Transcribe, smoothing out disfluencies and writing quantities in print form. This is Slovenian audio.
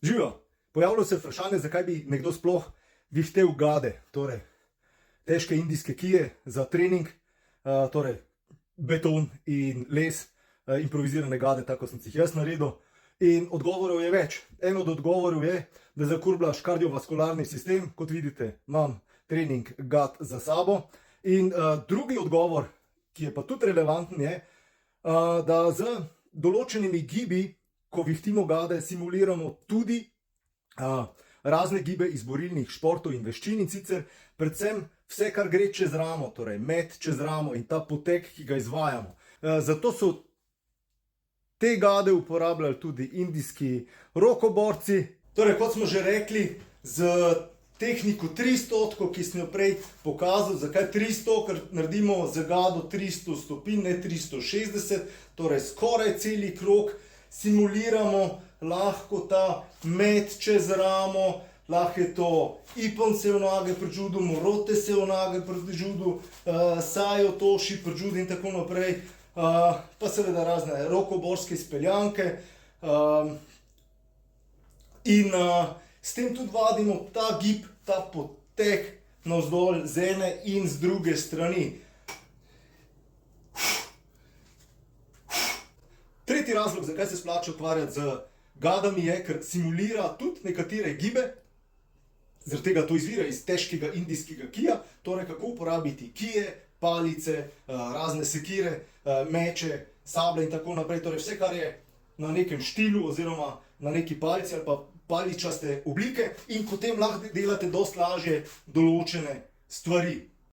Živijo. Pojavilo se je vprašanje, zakaj bi nekdo sploh vihtel gade, torej težke indijske kije za trening, torej beton in les, improvizirane gade, tako sem si jih jaz naredil. In odgovorov je več. En od odgovorov je, da zakurbljaš kardiovaskularni sistem, kot vidite, imam trening gad za sabo. In drugi odgovor, ki je pa tudi relevanten, je, da z določenimi gibi, ko vihtimo gade, simuliramo tudi razne gibe iz borilnih športov in veščin, in sicer predvsem vse, kar gre čez ramo, torej met čez ramo in ta potek, ki ga izvajamo. Zato so te gade uporabljali tudi indijski rokoborci. Torej, kot smo že rekli, z tehniko 300, ki sem jo prej pokazal, zakaj 300, ker naredimo z gado 300 stopinj, ne 360, torej skoraj celi krog, simuliramo lahko ta met čez ramo, lahko je to Ippon se v nage pri judu, Morote se v nage pri judu, Sajo Toši pri judu in tako naprej, pa seveda razne rokoborske izpeljanke. In s tem tudi vadimo ta gib, ta potek navzdol z ene in z druge strani. Tretji razlog, zakaj se splača ukvarjati z gadami, je, ker simulira tudi nekatere gibe, zaradi tega to izvira iz težkega indijskega kija, torej kako uporabiti kije, palice, razne sekire, meče, sablje in tako naprej, torej vse, kar je na nekem štilu oziroma na neki palici ali pa paličaste oblike, in potem lahko delate dosti lažje določene stvari.